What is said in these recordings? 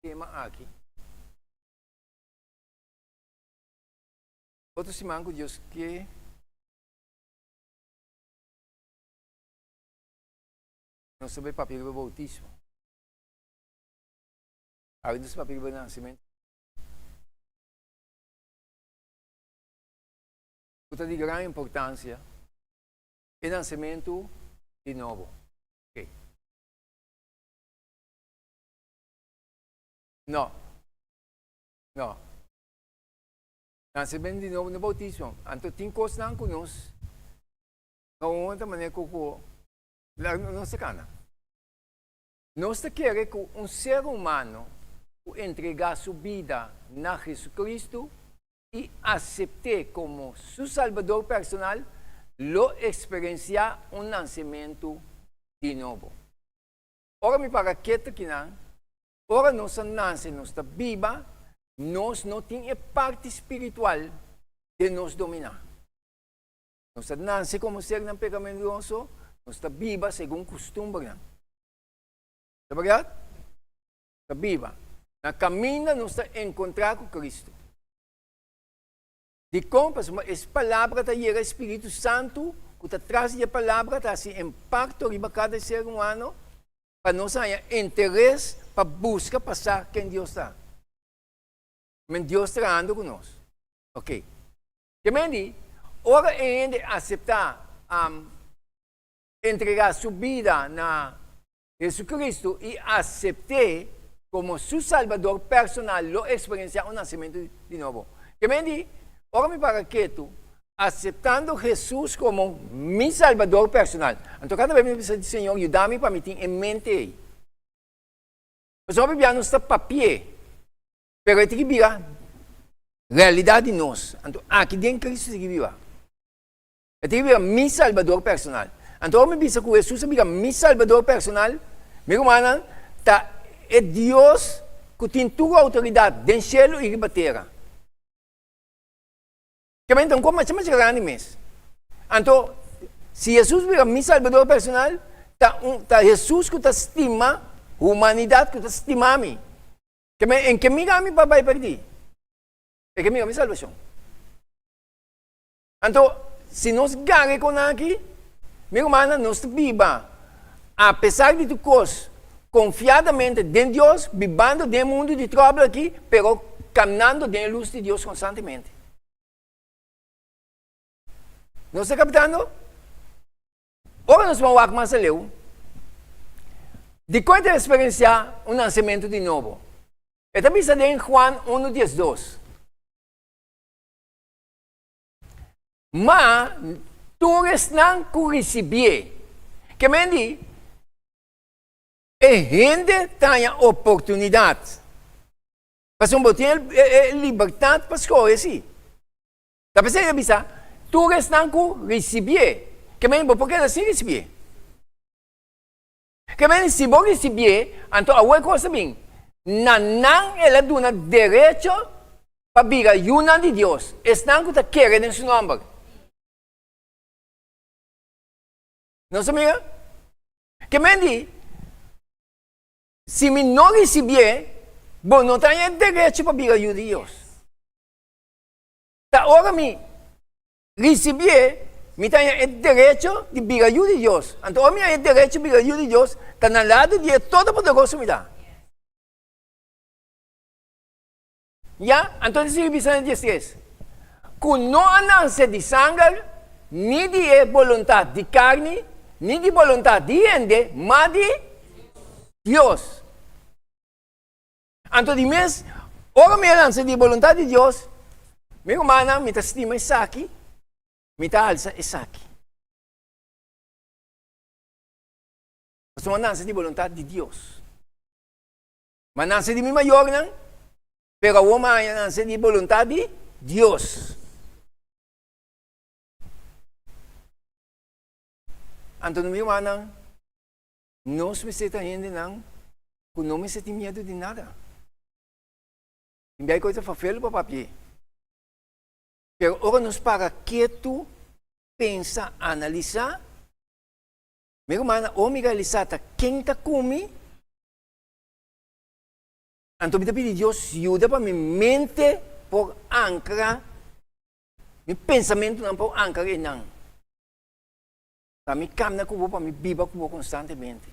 tema aqui. Outro simango Deus que não sabe papel do bautismo. Aí dos papel do nascimento. Outra de grande importância é o nascimento de novo. Okay. Não. Nascimento de novo no bautismo. Então, tem coisas não conosco. Não outra maneira que não se cana. Nós queremos que ser humano entregar sua vida na Jesus Cristo e aceitar como seu Salvador personal, lo experienciar nascimento de novo. Ora, me para que não. Ora, nós nascemos viva, nós não temos parte espiritual de nos dominar. Nós nascemos como ser pecaminoso, nós estamos viva segundo costume. Está verdade? Está viva. Na caminho, nós estamos encontrar com Cristo. De como, essa palavra está aí, o Espírito Santo, que está atrás da palavra, está assim, impacto em cada ser humano, para nós ter interesse para buscar passar quem Deus está. Mas Deus está andando conosco. Ok. Que me diz, ora ainda aceitar, entregar sua vida na Jesus Cristo e aceitar como seu Salvador personal, lo experienciar nascimento de novo. Que me diz, ora me para que tu, aceitando Jesus como meu Salvador personal. Então, cada vez que eu digo, Senhor, ajuda-me para me ter em mente. Mas, obviamente, não está papel. Pero tem que virar realidade de nós. Então, aqui dentro de Cristo tem que virar. Tem que virar meu Salvador personal. Então, me diz que Jesus é meu Salvador personal. Meu irmão, é Deus que tem toda a autoridade dentro do céu e da terra. Então, como é mais grande mesmo? Então, se Jesus é meu Salvador personal, Jesus que estima a humanidade que estima a mim. Em que me vai perder? É que me dá salvação. Então, se nós ganhamos com aqui, meu irmão, nós vivamos, apesar de tudo coisa, confiadamente dentro de Deus, vivendo dentro do mundo de trabalho aqui, pero caminhando dentro da luz de Deus constantemente. Não está captando? Ora, nós vamos mais a ler. De quanto experienciar nascimento de novo? Esta vista em Juan 1:12. Mas, tu não receber. Que me diz? A gente tem a oportunidade. Mas não tem liberdade para escolher assim. Está pensando que tu não receber. Que me diz? Por que assim receber? Que me diz? Se você receber, então a outra coisa bem. Não ela dá direito para vir a una de Deus. Estão que está querendo em seu nome. Não sabia? Que me diz? Se me não receber, bom, não tenho direito para vir a ajuda de Deus. Agora me receber, me tenho direito de vir a ajuda de Deus. Então, eu tenho direito de vir a ajuda de Deus, está na lado de todo poderoso me dá. Ya, então sigue dizendo diz que não nasce de sangue, nem de vontade de carne, nem de vontade de gente, mas de Deus. Então, de mês, ora me nasce de vontade de Deus, meu irmão, me estima isso aqui, me alça isso aqui. Mas não nasce de vontade de Deus. Mas nasce de mim maior, não? Pero o homem nasce de vontade de Deus. Então, meu irmão, nós me senta ainda não, que não me sente medo de nada. Não é coisa fácil para papel. Pero agora nós para quieto, pensa, analisar. Meu irmão, o me realizar quem está comigo, Então, me pedi Deus ajuda para minha mente por ancra, meu pensamento não por ancra e não. Para me caminhar com o para me viver com o constantemente.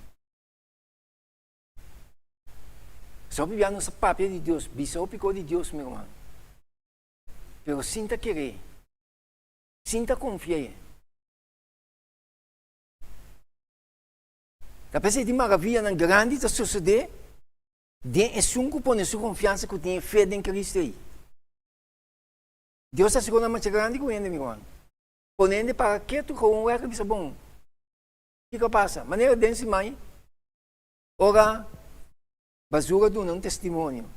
Só viver no papel de Deus, bisou pico de Deus, meu irmão. Pero sinta querer, sinta confiar. Depois de maravilha não grande de suceder, é sunco por sua confiança que tem fé em Cristo aí. Deus está segurando mais grande que ele, meu irmão. Ponendo para que tu com o erro bisa bom. O que passa? Maneira dense mãe. Ora, basura do não testemunho.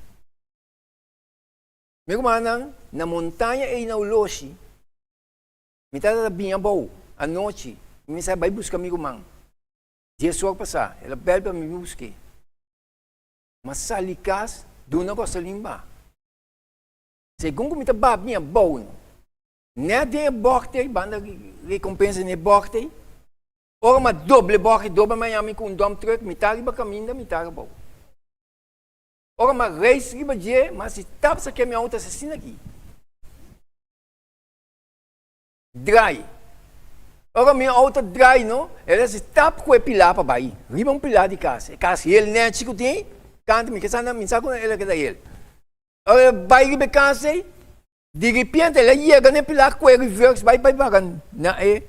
Meu irmão, na montanha e na uloshi, me está bem bom, à noite, me sai vai buscar meu irmão. Dia só passar, ela bebe para me buscar. Mas salikas, do não gosta limpa. Segundo me está bem bom, não tem borte, banda recompensa nem borte. Ora, uma doble borte, doble Miami com dump truck, me está riba caminho, me está bom. Ora, uma reis riba dia, mas se tapa essa que é minha outra assassina aqui. Dry. Ora, minha outra dry, não? Ela se tapa com o pilar para baixo. Riba pilar de casa. Casa, ele nem é chico tem, canta me que sana, me saco ela que dá ele. Ora, vai riba casa, de repente, ela chega no pilar com o reverse, vai bagan. Na é,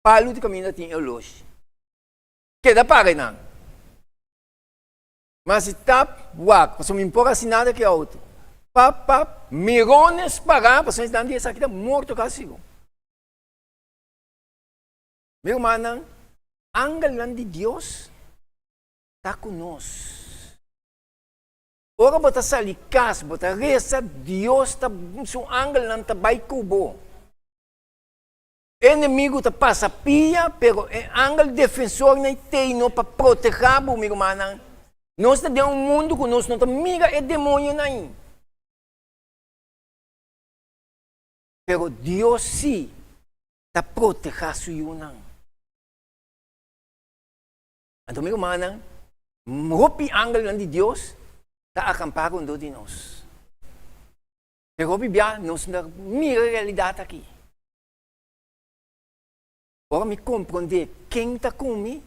palo de caminho tem eu loja. Que dá para não? Mas se tap, wak, pasal me impor assinada que é outro. Pap, mirones pagar, pasal não dia sakit morto kasigo. Meu irmão, angel de Deus está conosco. Ora bota salikas, bota reza, Deus está um angel não está vai cubo. Inimigo está passa pia, pero angel defensor não tem no para proteger o meu irmão. Nós estamos em um mundo que nós não estamos miga e demônio aí. Pero Deus sim está protegendo sua unang. Então, meu irmão, hopi angel de Deus está acampado com de nós. Pero hopi bia, nós não miga a realidade aqui. Agora me compreender quem está comigo.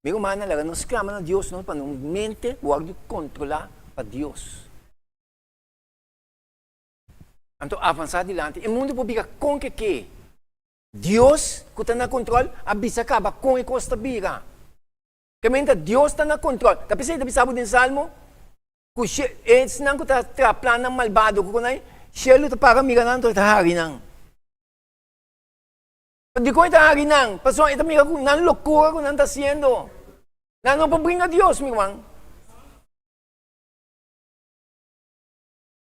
Meu irmão, nós clamamos a Deus para não mente ou controlar para Deus. Então, avançar adiante. O mundo pode ficar com que Deus, que está no controle, avisa acaba com a costa biga. Que mente Deus está no controle. Tapi saya bisa sabe din salmo, que senang ko ta plano malvado ko kunay, shelo ta para miga nan to ta hari nang. Di ko ita hari nang, paso ita miga ko nan locura ko nan ta haciendo. Nano pa bringa Dios, mi irmão.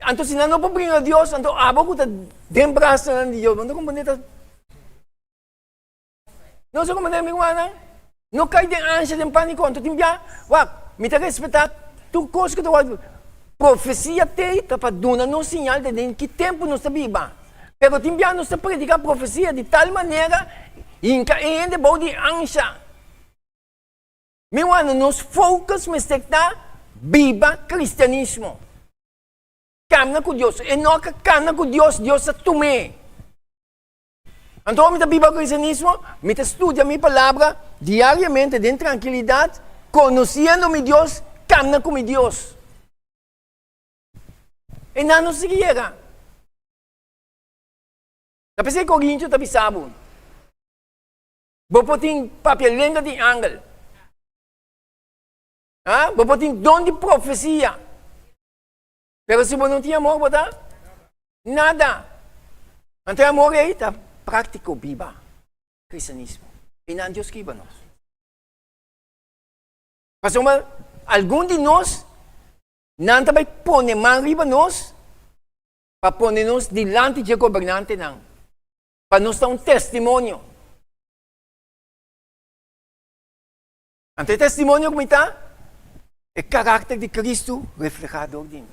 Anto si nano pa bringa Dios, anto abo ko ta dembrasa nan Dios, anto kung bonita. No so kung bonita mi irmão. No cai de ansia, de pânico, anto timbia, wak, me ta respetar, tu coisa que tu wak, profecia te, ta pa duna no sinal de em que tempo nós está viva. Pero timbia nós está predicar profecia de tal maneira, inca ainda bom de ansia. Meu ano, nos focus me está viva cristianismo. Caminha com Deus, e não caminha com Deus, Deus é tume. Então, me viva cristianismo, me estudia minha palavra diariamente, em tranquilidade, conhecendo meu Deus, caminha com meu Deus. E não se chega. Tapi saya Corinto tapi sabon. Bopoting papel lenga de angel. Bopoting don de profecia. Pero se você não tinha amor, bota nada. Então amor aí tá prático viva cristianismo. E não Deus que nós. Mas algum de nós não vai pôr mão riba nós para pôr nós diante de governante não. Para nos dar testemunho. Ante testemunho como está? É caráter de Cristo reflejado em mim.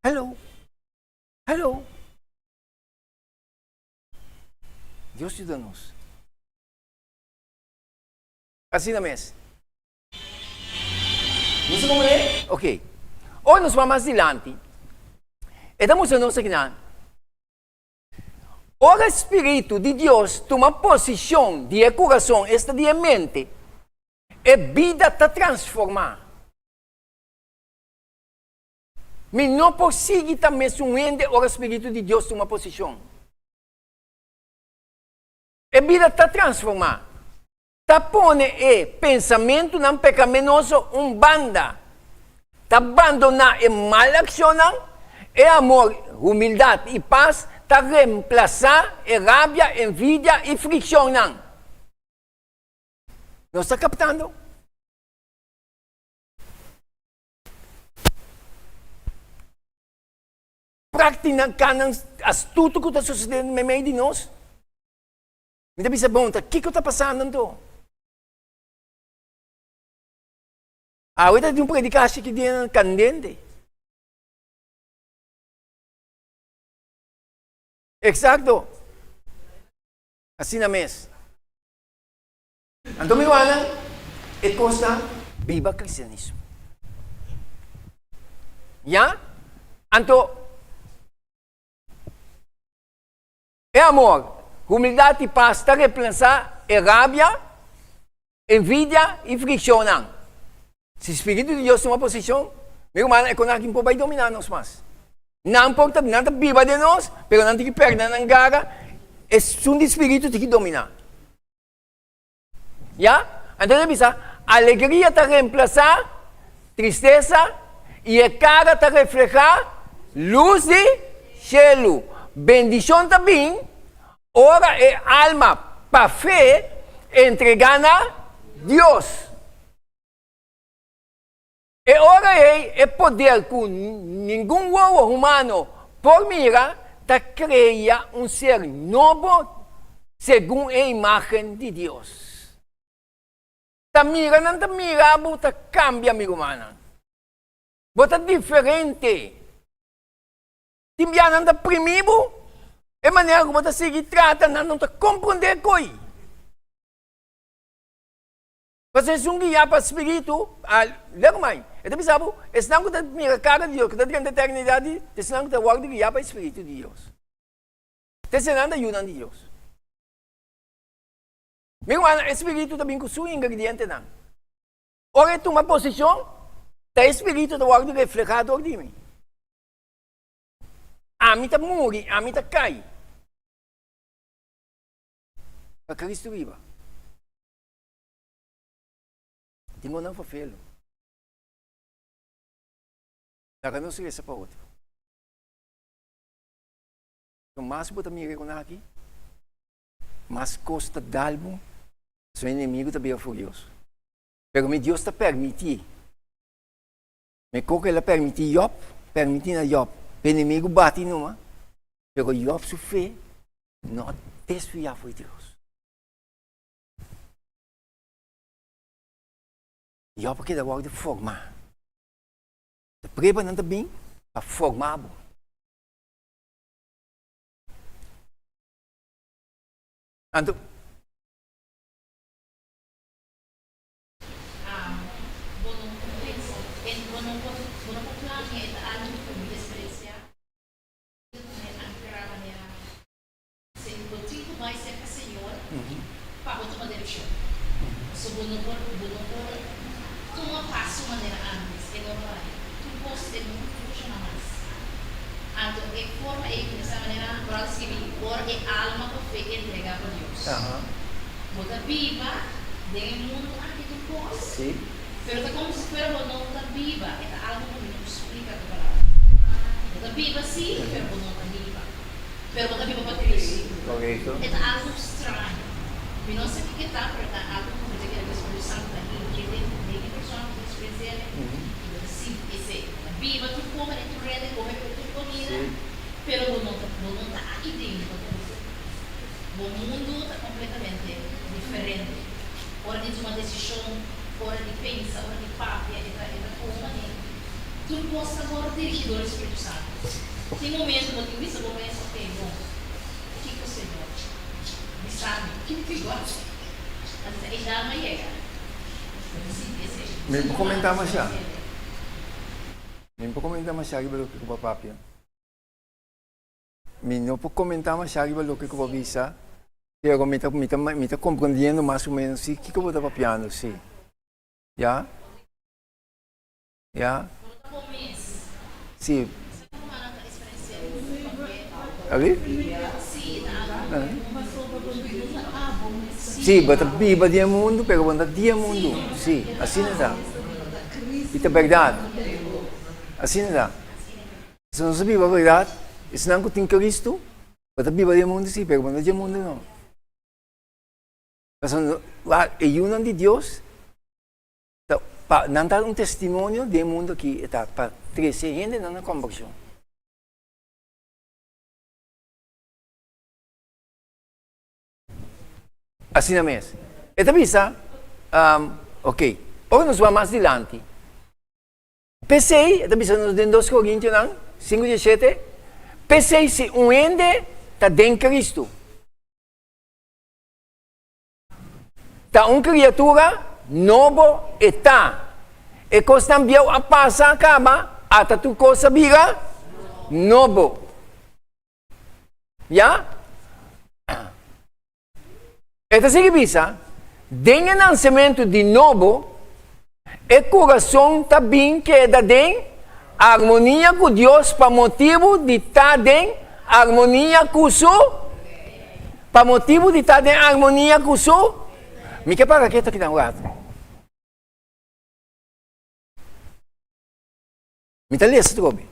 Hello. Hello. Deus te dá-nos. Assim na mesa. Não sei como é? Ok. Ou nós vamos adiante. Estamos en nossa guiana. O Espírito de Deus toma posição de coração, esta de mente, e vida está transformada. Mas não consigo também suende o Espírito de Deus toma posição. E vida está transformada. Está pondo pensamento não pecaminoso banda. Está abandonar mal ação, e amor, humildade e paz, está reemplaçar rabia, envidia e fricção. Não está captando? Praticando astuto que está sucedendo no meio de nós. Me deve ser bom, o que está passando então? Ahorita de predicação que tem candente. Exacto. Assim na mesa. Então, meu Ana, é costa viva cristianismo. Já? Então, é amor, humildade e paz, está reemplaçar rabia, envidia e fricção. Se o Espírito de Deus tem uma posição, meu irmão, é quando alguém vai dominar nós mais. Não importa, não está viva de nós, mas não tem que perder na gara, é um Espírito tem que dominar. Já? Então, alegria está reemplaçar tristeza e a cara está reflejar luz de cielo. Bendição também, ora é alma para fé entregada a Deus. E ora é poder que nenhum ovo humano, por mira, está cria ser novo segundo a imagem de Deus. Está mira, não está mira, está cambia, amigo humano. Está diferente. Timbiana não está primivo, é maneira como está seguir tratando, não está compreender coisa. Você é um guia para o Espírito, lembra mais? Então, sabe, esse não está mira a cara de Deus, que está dentro da eternidade, esse não está guardando guia para o Espírito de Deus. Esse não está ajudando de Deus. Meu irmão, o Espírito também com o seu ingrediente, não. Ora, tu uma posição, o Espírito está guardando reflejado de mim. A mim está morre, a mim está cai. Para Cristo viva. Tenho não para fê-lo. Agora não se resta para outro. Então, mais para me reconhecer aqui, mais custa dalmo, seu inimigo também é furioso. Pero me Deus está permitindo. Me coca ele permite Job, permitindo a Job. O inimigo bate numa, pero Job sua fé não desviar foi Deus. Job porque da hora de formar. Preparando também para formar. Então, Bota viva del mundo anche tu puoi. Sì. Pero te como si fuera no está viva, es algo que no explica tu palabra. Bota viva sí, pero no está viva. Pero bota viva para Cristo. correto. Es algo extraño. Y no sé qué está, pero está algo como que el Espíritu Santo ahí, que de persona que expresa sí, ese viva tu come, tu rede, come tu comida, pero no está aquí dentro. O mundo está completamente diferente. Hora de tomar decisão, hora de pensar, hora de papo, é como tu possa agora dirigir o Espírito Santo. Tem momentos que eu vou pensar, ok, bom, o que você gosta? Me sabe, o que gosta? Mas a idade não chega. Me comentava já. Não vou comentar mais sobre o que eu papia. Não vou comentar mais sobre o que eu vou visa. Pero me está compreendendo mais ou menos o que eu vou estar papiando, sim. Já? Já? Sim. Ali? Sim, basta viva dia mundo, pero basta dia mundo. Sim, assim não dá. Isso é verdade. Assim não dá. Se não se viva a verdade, se não tem Cristo, basta viva dia mundo, sim, pero basta dia mundo não. Mas o nome de Deus não dá testemunho do mundo que está para crescer ainda na conversão. Assim é mesmo. E também está, ok. Agora nós vamos mais adiante. Pensei, também nos em 2 Coríntios 5:17, pensei se um ende está dentro de Cristo. Está uma criatura novo está. E costa cambiou a passa acaba, até tu coisa vira novo. Já? Então significa, dentro do nascimento de novo, o coração também queda em harmonia com Deus para motivo de estar em harmonia com o seu. Para motivo de estar em harmonia com o seu. Me quer para que está aqui na lado. Me está lendo, trobe.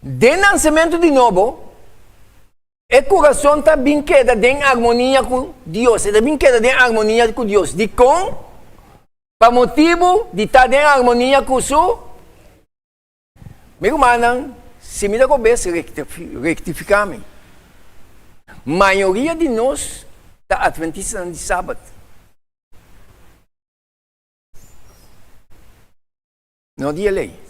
Dentro do nascimento de novo, o coração também queda em harmonia com Deus. Também queda em harmonia com Deus. De com, para motivo de estar em harmonia com o seu. Meu irmão, se me dá cabeça, rectificar-me. A maioria de nós está adventista de sábado. Não dia lei.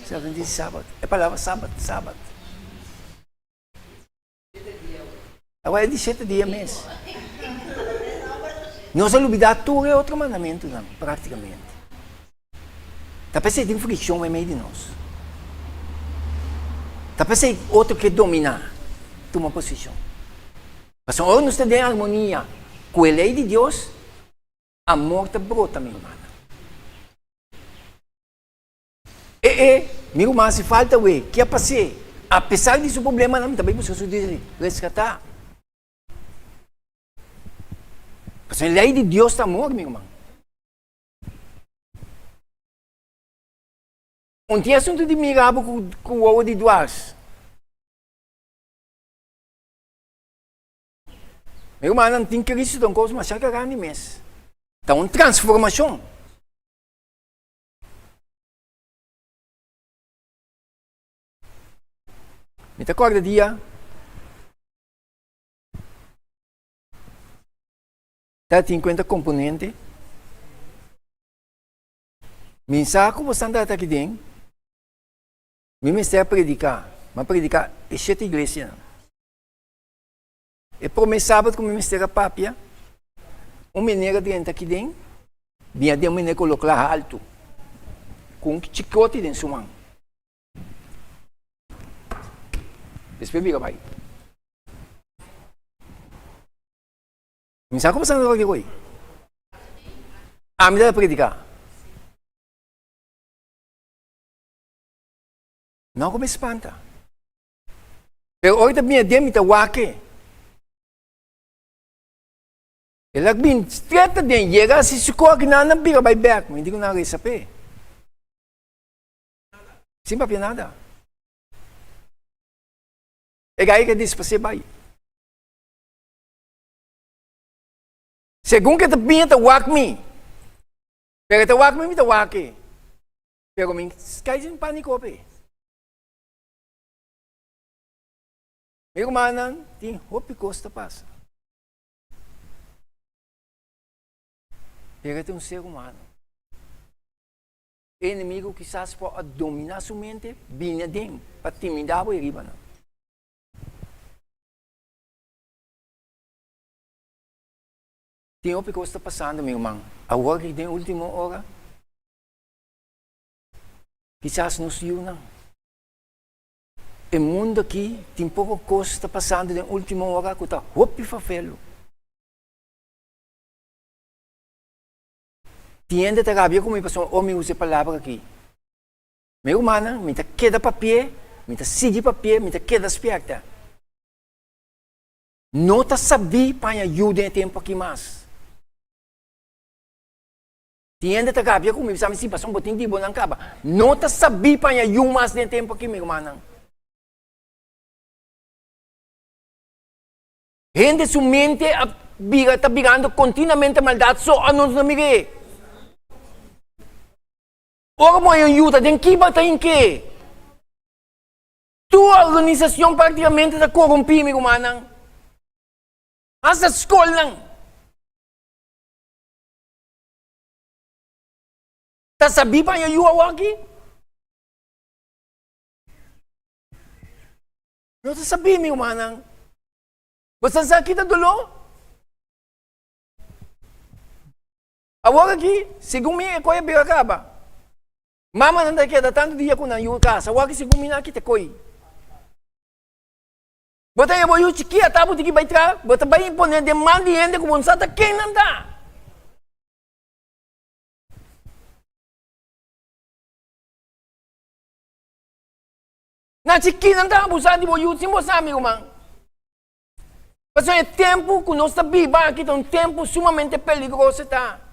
Adventista de sábado. É a palavra sábado. Agora é de 7 dias mesmo. Não se olvidar tudo é outro mandamento, não, praticamente. Está pensando em fricção no meio de nós. Está pensando outro que dominar uma posição. Mas quando nós estamos em harmonia com a lei de Deus, a morte brota, meu irmão. Meu irmão, se falta o que é passar. Apesar desse problema, também você diz resgatar. Mas a lei de Deus está morta, meu irmão. Um dia assunto de mirabo com o ovo de duas. Meu irmão, não tem Cristo, então coisa mais chaca grande mesmo. Está uma transformação. Me te acorda dia? Tá 50 componentes. Mensagem que você anda aqui dentro. Me ministério predicar. Mas predicar é 7 igrejas. E por mês sábado, como ministério papia, menino de gente aqui dentro, vinha de menino colocar lá alto. Com um chicote dentro sua mão. Depois vira vai. Mensagem que você anda aqui hoje. Me dá predicar. Não como espanta. Pero hoje também é dia me tawaque. Ela bin straight din chega se ficou aqui na biga vai back, hindi ko na sabi. Sim pa nada. E gaya que diz para vai. Segundo que te tawak me. Pero tawak me tawaki. Pero min kaya sin paniko pe. Meu manan, tem hope costa passa. Pero ito ser humano. inimigo quizás pode dominar sua mente, vinha dentro, para intimidar e riba. Tem o que está passando, meu irmão. Agora que tem a última hora, quizás não se não. O mundo aqui tem pouca coisa que está passando na última hora que está roupa e fafelo. Tiende a rabia como pessoa, ou me usa a palavra aqui. Meu irmão, me queda papel, me sigue papel, me queda esperta. Não está sabendo para ajudar em tempo aqui mais. Tiende a rabia como pessoa, me passa botinho de bonan caba. Não está sabendo para ajudar mais em tempo aqui, meu irmão. Gente, sua mente está virando continuamente maldade, só a nós não me. Ora mo yung yuta, den kiba tayo ke. Tua organisasyon praticamente na korumpi, mi kumanang. Asa school lang. Tasabi pa yung yuawaki? No, tasabi, mi kumanang. Basta sa kita dulo? Awag aqui, segundo mim, é coisa bem acaba. Mama não quer tanto dia com na casa, wag segundo mim aqui te coi. Bota eu vou chiquia, tá botiki vai tra, bota vai impor demanda e ende como sata quem não dá. Na chiquia não dá abusar de boiú, sim você amigo man. Mas é tempo que nós está viva aqui, é um tempo sumamente perigoso tá.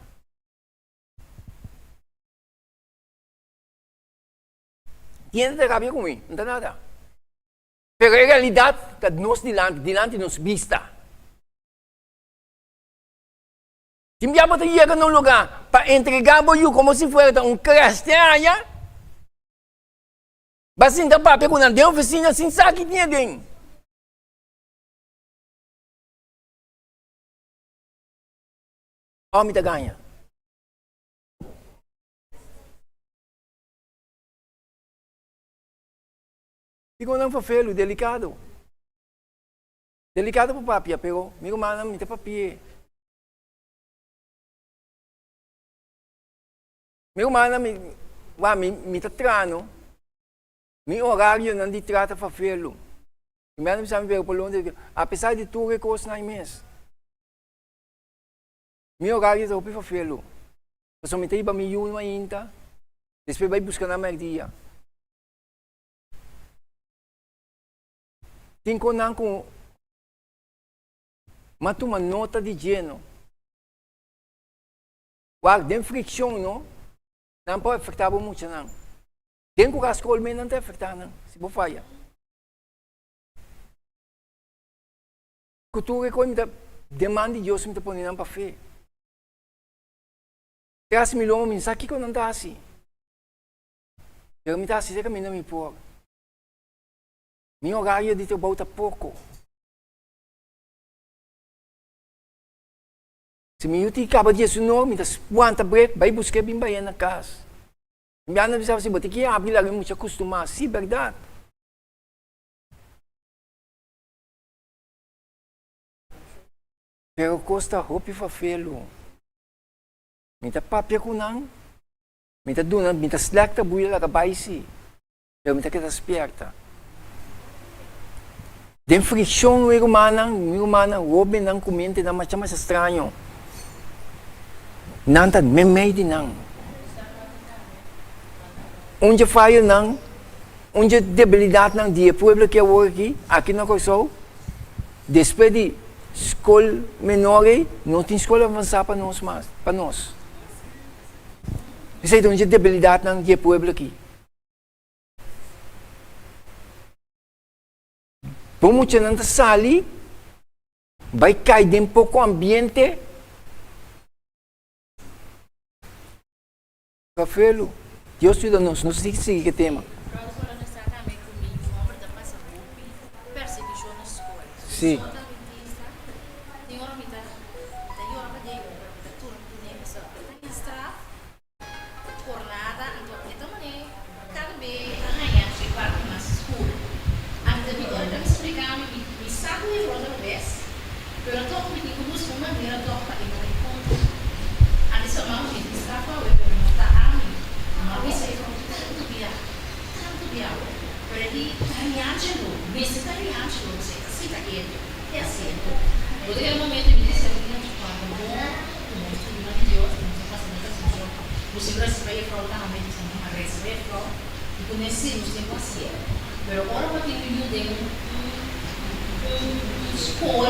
Tiene de rabia comigo, não tem nada. Pero a realidade que nós dilante nos vista. Se me chama de ir num lugar para entregar para eu como se fosse um cristiano, mas então para pegar na oficina sem saber que tinha dentro. Homem da ganha. Ficou não foi delicado. Delicado para papia, pero meu irmão me tem papia. Meu irmão me tá trano. Meu horário não de trata para felo. Meu irmão sabe ver por onde, apesar de tudo que coisa na mês. Meu horário é para felo. Só me tem para me ir ainda. Depois vai buscar na merdia. Tem que não com uma nota de gênero. Tem fricção, não? Não pode afetar muito, não. Tem que a escola não te afetar, não. Se você falha. Cultura que me demanda de Deus me põe para fé. Graças me lomo, me sabe que eu não está assim. Eu me está assim, que não me pôr. Meu horário de volta pouco. Se me uti acaba de suno, me das quanta break, vai buscar bem bem na casa. Me anda bisa se bote que abrir lá muito acostumar, sim, verdade. Pero costa roupa e fafelo. Me tá papia com não. Me tá duna, me tá select buia lá cabai si. Eu me tá que tá esperta. Den fricção no humana, roube não comente na mais estranho. Não tá memei não. Onde falha não, onde debilidade não dia pueblo que eu aqui não coisou. Depois de escola menor, não tem escola avançada para nós mais, para nós. Isso é onde debilidade não dia pueblo aqui. Como você não sali, vai cair de um pouco o ambiente. Cafelo, Deus te dá nos siga que tema. Sim. como es problema de Dios, que nos pasa en esta situación, nos siempre se trae fraudamente, se llama resretro, y con ese nos tiene paciente. Pero ahora para que yo de un school,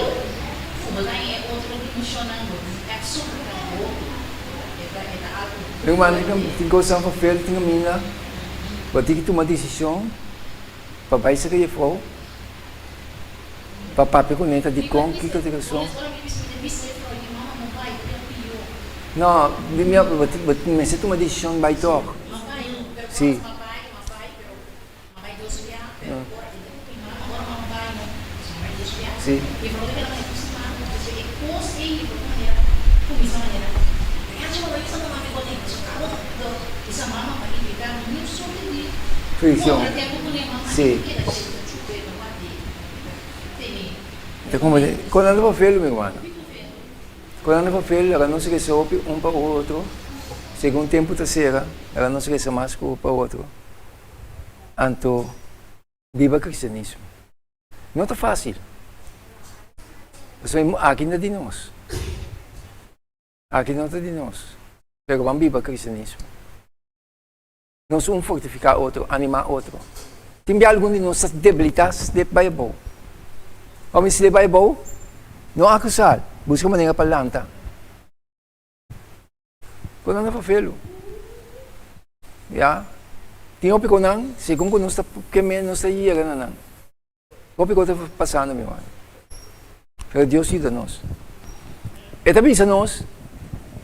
como daí é outra dimensionando, é super outro, é algo. Meu irmão, tem coisa para fazer, tem a mina. Vai ter que tomar decisão. Papai se quer for. Papai pergunta de como que eu tenho que ser. Não, minha mas se tomar decisão vai tocar. Sim. Sim. Frição. Sim. Então, como quando anda para filho, meu irmão. Quando anda para filho, ela não se resolve um para o outro. Segundo tempo terceira, ela não se resolve mais um para o outro. Então, viva o cristianismo. Não é fácil. Aqui não é de nós. Aqui não é de nós. Pero vamos viver o cristianismo. Não só fortificar outro, animar outro. Tem algum de nossas debilidades de Bible. Vamos ler a Bible, não acusar. Busca maneira para lantar. Quando não é filho. Já? Tem o pico não, segundo nós está queimando, nós está indo não. O pico está passando, meu irmão. Pero Deus ajuda-nos. E também nós,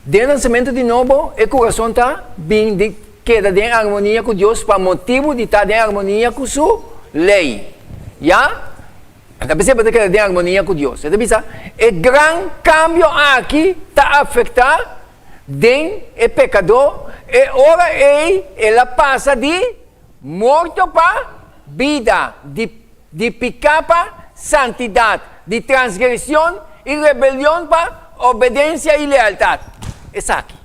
de nascimento de novo, o coração está bem de queda em harmonia com Deus, para motivo de estar em harmonia com sua lei. Já? Então, você pode quedar em harmonia com Deus. Então, o grande cambio aqui está afetando o pecador, e ora ela passa de morto para vida, de pecado para santidade, de transgressão e rebelião para obediência e lealdade. É aqui.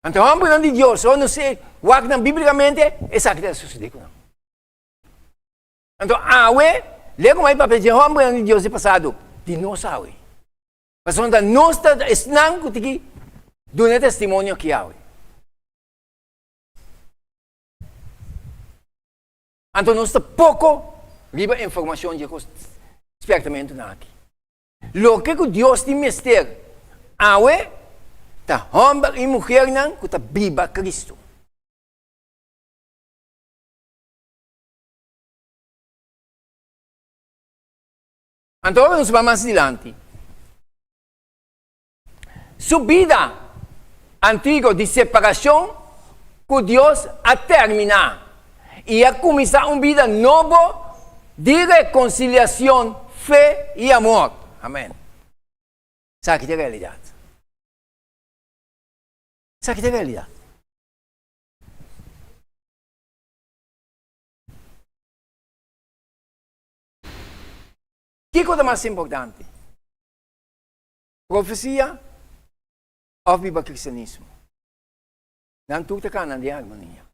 Então, vamos falar de Deus, ou não sei, biblicamente, é aqui que está sucedendo. Então, lê como é para pedir, vamos falar de Deus do passado, de nós, mas onde nós estamos aqui, dando testemunho que há. Então, nós estamos pouco livre informação de espertamento aqui. Lo que Deus tem mistério, tá homem e mulher não, que tá viva Cristo. Então, vamos para mais adiante. Sua vida antiga de separação com Deus a terminar. E a começar uma vida nova de reconciliação, fé e amor. Amém. Sabe que é a realidade? Sabe que é a realidade? Que coisa mais importante? Profecia ou viva cristianismo? Não tudo está de harmonia.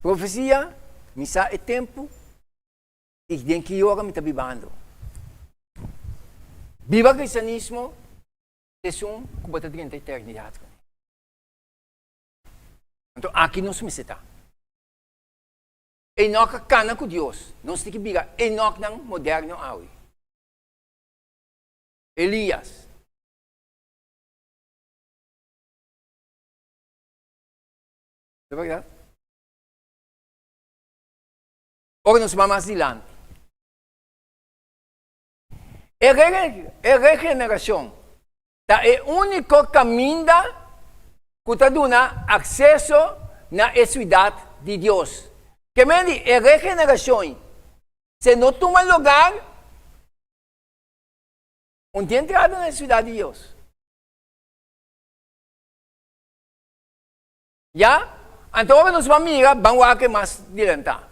Profecia, misa é tempo, e tem que hora me está vivendo. Viva cristianismo, é um que vai ter a eternidade. Então, aqui nós me está. Enoque cana com Deus. Nós temos que virar Enoque não moderno aui. Elias. É verdade? Ora nós vamos mais adiante. A regeneração é o único caminho que está dando acesso na cidade de Deus. Que me é regeneração. Se não toma lugar, não tem entrado na cidade de Deus. Já? Então, agora nós vamos mirar, vamos aqui mais adiantar.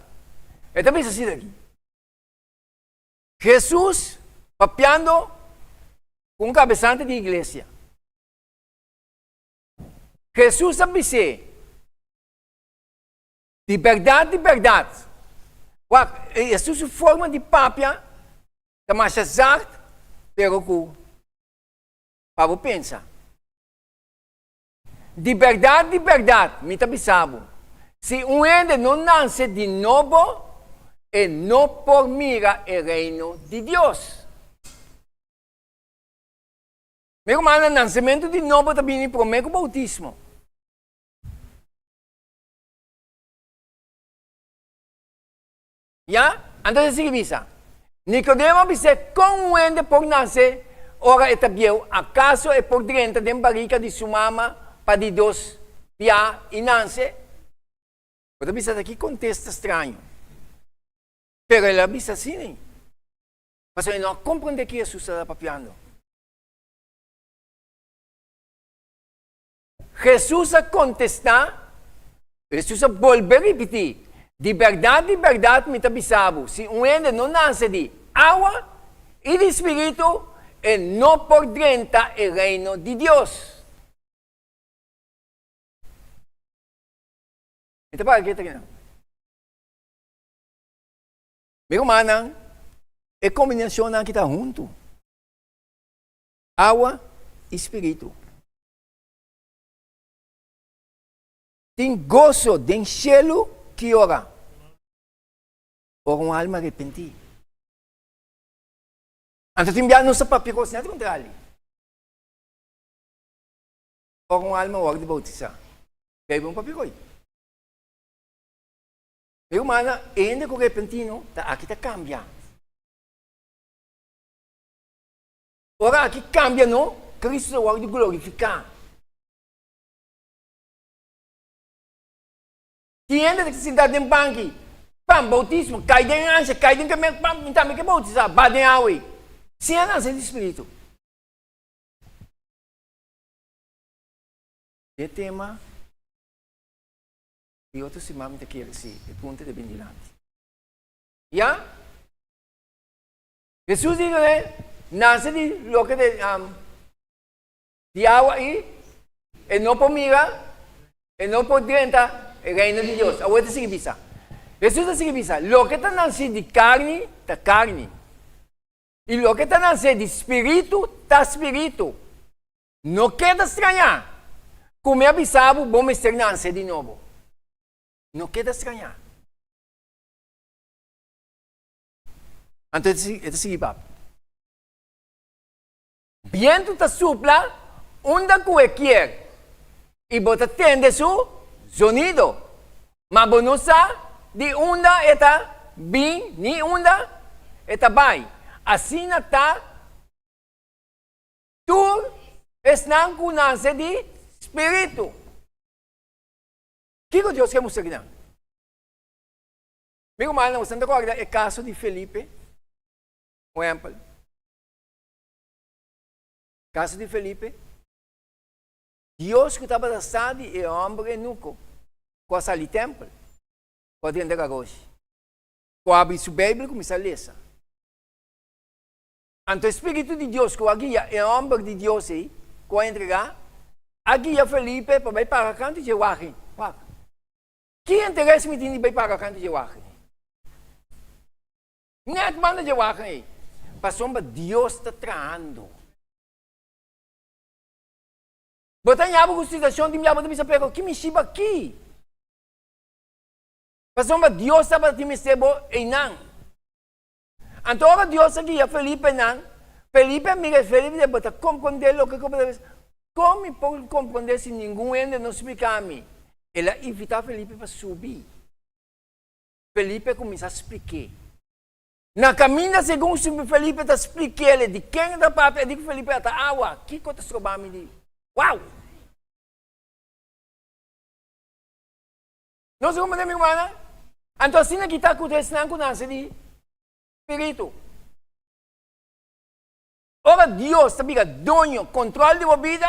Então, pensa assim daqui. Jesus, papiando com um cabeçante de igreja. Jesus disse, de verdade, Jesus forma de papia, mas exato, pero que para pensar. De verdade, me tabisabo. Se um ende não nasce de novo, e não por mira o reino de Deus. Meu irmão, o nascimento de novo também por meio do bautismo. Já? Então, se visa. Nicodemo disse, como ende por nascer, ora etabieu, acaso é por dentro da barriga de sua mama, para de Deus, via e nasce? Você bisa aqui contexto estranho. Pero ela bisa assim. Mas ele não compreende que Jesus está papiando. Jesus a contestar, Jesus a volver a repetir. De verdade, me tabisabo. Se um ende não nasce de água e de espírito, e não por dentro o reino de Deus. Então, para que está meu irmão, é combinação que está junto. Água e espírito. Tem gozo, tem cielo que ora. Ora uma alma arrependida. Então, tem biano sa papiro, não é contrário. Ora uma alma ora de bautizar. Bebe um papiro. Meu irmão, ainda com o repentino, aqui está cambia. Ora, aqui cambia, não? Cristo vai de glorificar. E ainda que se dá em banque, pam, bautismo, cai dentro da ancha, cai dentro da pam, então me que bautizar, bate em água. Se é nascer de espírito. É tema. E outros se mamam aqui, assim, é ponto de bendilante. Já? Jesus diz, nasce de lo que de água e não por mira, e não por dentro, o reino de Deus. Agora se visa. Jesus se visa, lo que está nascido de carne, está carne. E lo que está nascido de espírito, está espírito. Não queda estranhar. Como é avisado, vamos ser nascer de novo. Não queda estranhar. Então, esse é o seguinte. Viento te sopla, onde quer, e você tende su sonido. Mas você não sabe de onde está bem, nem onde está bem. Assim está, tu estás com nasce de espírito. O que Deus quer mostrar aqui? Meu irmão, você não recorda o caso de Felipe? Um exemplo. Caso de Felipe. Deus que estava lançado é homem nuco. Com a sala de templo. Com a dentro da arroz. Com a abrir sua Bíblia e começar a ler. Então, o Espírito de Deus, com a guia, é homem de Deus aí, com a entregar, a guia Felipe para ir para canto de Joachim. Que interesse me tem de ir para canto de Joachim? Net manda de Joachim. Passou Deus está traindo. Botar em aba constituição de minha vida pego que me chiba aqui. Passou Deus estava te me sebo e não. Então agora Deus aqui a Felipe não. Felipe mira Felipe de botar compreender o que como pode compreender se ninguém ainda não explica a mim. Ela invita Felipe para subir. Felipe começa a explicar. Na caminha segundo Felipe está explicando de quem está papo, de que Felipe está água. Que coisa se roubar me diz. Uau! Não se compreende, minha irmã? Então assim aqui está acontecendo com nós de espírito. Ora Deus está dono, controle de sua vida.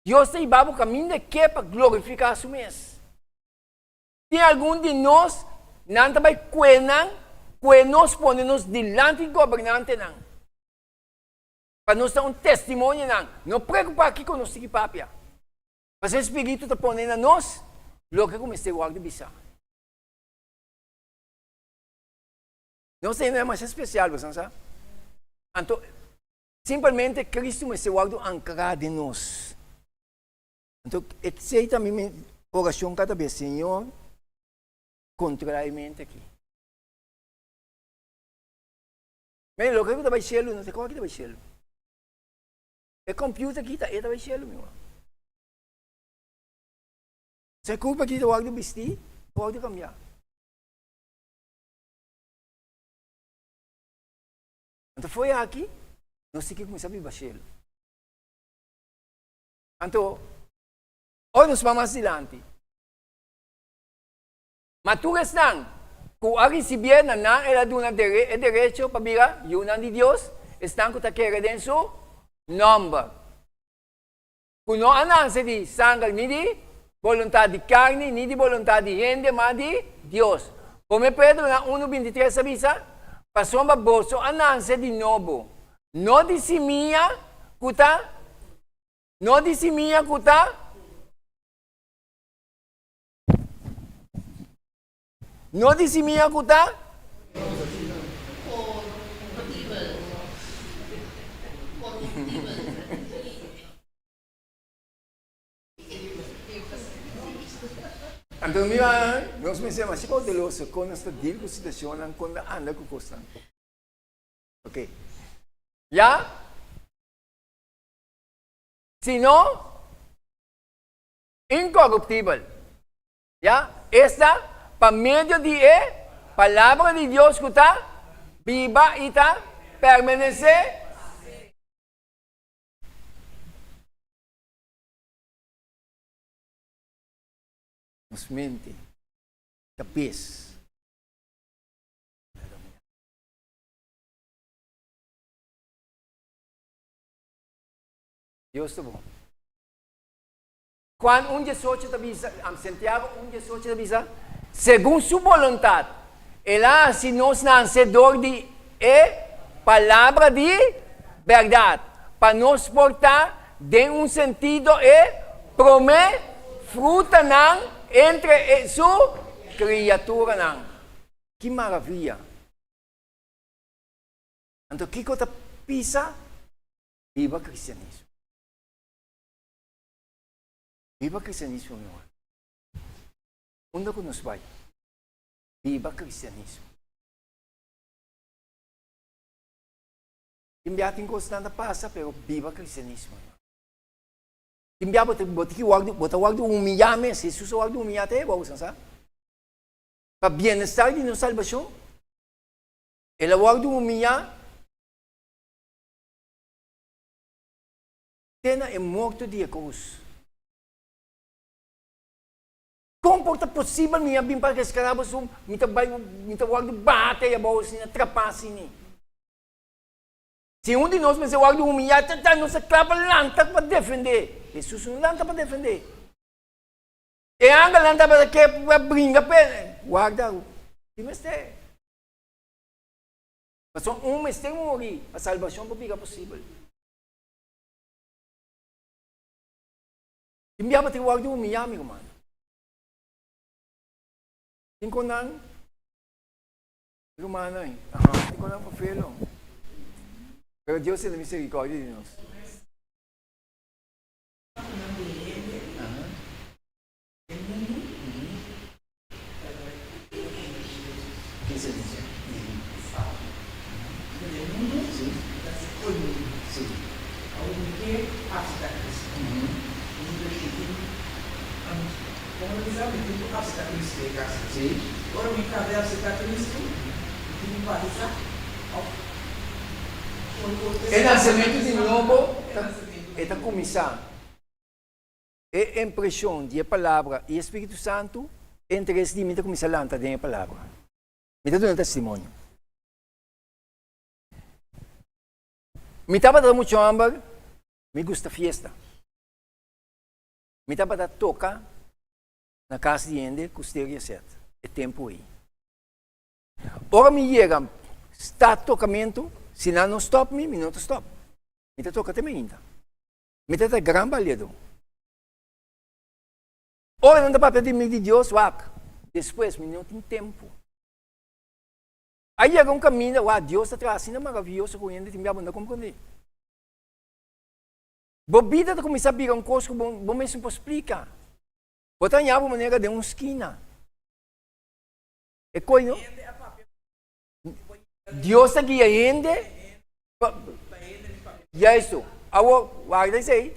Deus está indo o caminho de que para glorificar a sua mês. Tem algum de nós não também que nós ponemos diante do governante não. Para nós dar um testemunho não. Não preocupa aqui com nós que papia. Mas o Espírito está ponendo a nós o que comecei a guardar de bisa. Não sei, não é mais especial, você não sabe? Então, simplesmente, Cristo me se guarda ancrado em nós. Então, essa é também minha oração cada vez, Senhor, contrariamente aqui. Mas o que está no céu, não sei qual que está no céu. O computer aqui está no céu, meu irmão. Se a culpa aqui está guarda vestir, guarda cambiar. Então, foi aqui, nós temos que começar a viver céu. Então, hoje nós vamos adiante. Mas tu estás, kung ari si bien na era do na derecho para virar, yun ang di Dios, están ko takere den su number. Kung no anang sa di sanggal ni di volontà di carne, ni di volontà di gente, ma di Dios. Come Pedro na 1:23 sabi sa, pasomba boso anang sa di nobo. No di si mia kuta, no di si mia kuta, no dice mía kuta? Então, nós pensamos, se cauteloso com esta digo situação, quando anda com costa. Ok. Já? Se não, incorruptível. Já? Esta por medio de palabra de Dios que está viva y está permanece. Nos mente, cabeça. Deus está bom. Quando Jesus te avisa, Santiago 1:18 te avisa, según su voluntad, Él hace nos nacedor de palabra de verdad, para nos portar de un sentido prome fruta entre su criatura. Que maravilha! Então, que coisa pisa? Viva cristianismo. Viva cristianismo, meu irmão. Onde que nos vai? Viva cristianismo. Timbiatin constante passa, pero viva cristianismo. Timbia bota wag humilhar-me, se Jesus wag humilhar-te, vamos pensar. Para bem-estar de nossa salvação, ela wag humilhar. Tena é morto de cruz. Como é possível minha bim para escravos mita wag bate a bolsa na trapasi ni. Se de nós pensa wag humilhar, nós escrava lanta para defender. Jesus não lanta para defender. E anga lanta para que brinca pele. Guarda o. Timeste. Mas só mês tem morrer, a salvação não fica possível. Timbiaba te wag humilhar, meu irmão. Cinco nang humana eh. Cinco nang pa-felo. Pero Dios es la misericordia de nos. ¿Qué se dice? Sí. Como exame tipo abstract Sí. Ora mi cadê abstract Cristo? Tipo baliza. El nascimento de novo está começando. É a impressão de a palavra e Espírito Santo entre esse dia começa a lançar a palavra. Me está dando testemunho. Me estava dando muito hambre, me gusta fiesta. Me estava dando toca na casa de gente, custeria certo. É tempo aí. Ora me chega, está tocamento, se não stop me não stop. Me está toca também ainda. Me está gran valendo. Ora não dá para pedir de Deus, depois me não tem tempo. Aí é um caminho, Deus está trazendo maravilhoso com ele, tem que não compreender. Bobida de começar a virar coisa que bom mesmo para explicar. Botar em alguma maneira de uma esquina. É coisa, não? Deus está aqui ainda. E é isso. Agora, guarda isso aí.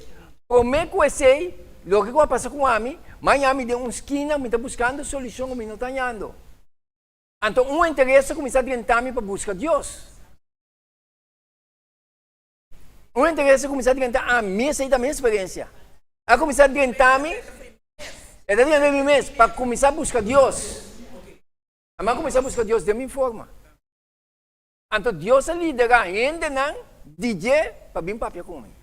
Como é que eu sei, o que vai passar com a mim, mas a mim de uma esquina, me está buscando solução, me não está ganhando. Então, um interesse começar a tentar-me para buscar Deus. Um interesse começar a tentar a minha saída da minha experiência. A começar a tentar-me, é da minha mesmo, para começar a buscar Deus. Mas começar a buscar Deus de minha forma. Então, Deus é líder ainda não DJ para vir papel comigo.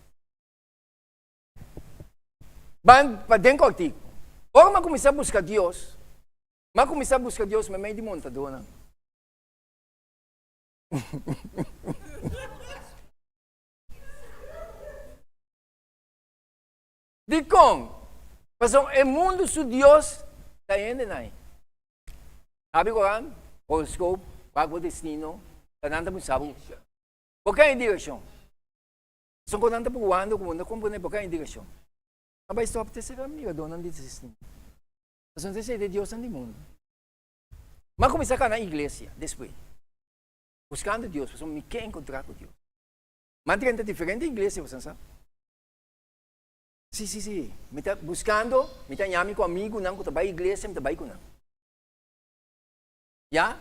Para dentro contigo. Ora, mas começar a buscar Deus. Mas começar a buscar Deus, mas meio de montadona. De como? Mas o mundo de Deus está indo aí. Sabe qual é? Horoscopo, o destino, está dando muito sábado. Por que é direção? São quando anda voando, como não compreende por que é direção. Mas vai stop terceira amiga, dona de destino. Mas não sei de Deus no mundo. Mas começar a na igreja, depois. Buscando Deus, você me quer encontrar com Deus. Mas tem diferente igreja, você sabe? Sim. Me está buscando, me está chamando com amigo, não, que trabalha igreja, me trabalha com não. Já?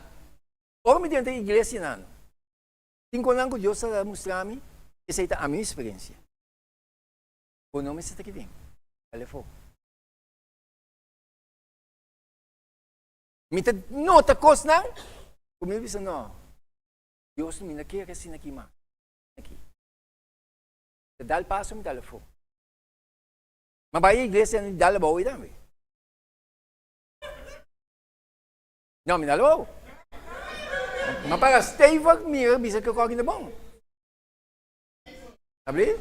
Ou me tem igreja, não. Tenho que Deus está mostrando-me, essa é a minha experiência. O nome está aqui dentro. Telefone. Me nota coisa não? Comigo diz não. Deus me não quer assim aqui mais. Aqui. Dá o passo me telefone. Mas vai a igreja não dá o boa também. Não me dá o boa. Mas para Steve me diz que eu coloco no bom. Abrir?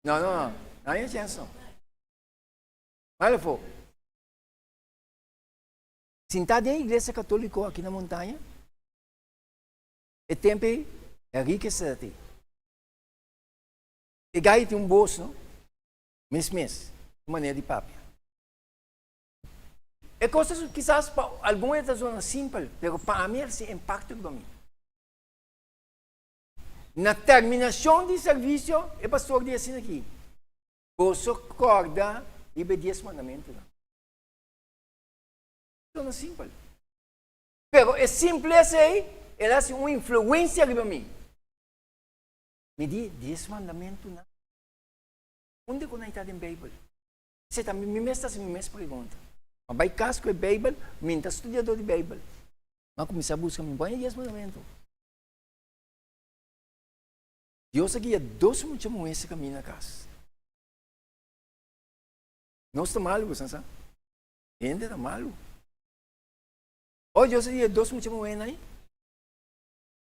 Não. Não é chance. Olha fogo. Sentado em igreja católica aqui na montanha, é tempo é riqueza de ti. E gai tem bolso, não? Mês, maneira de papel. É coisas que quizás para algumas das zonas simples, mas para mim esse impacto para mim. Na terminação do serviço, o pastor diz assim aqui, você acorda e obedece o mandamento. Não é simples. Pero é simples aí, ela tem uma influência para mim. Me diz 10 mandamentos. Onde que está em Bíblia? Você também me mestra me mesma pergunta. Mas vai caso com a Bíblia, me está estudando de Bíblia. Mas começar a buscar, me põe 10 mandamentos. Deus aqui é 12 motivos esse caminho na casa. Não está malo, você sabe? Ainda está malo. Hoje Deus aqui é 12 motivos aí.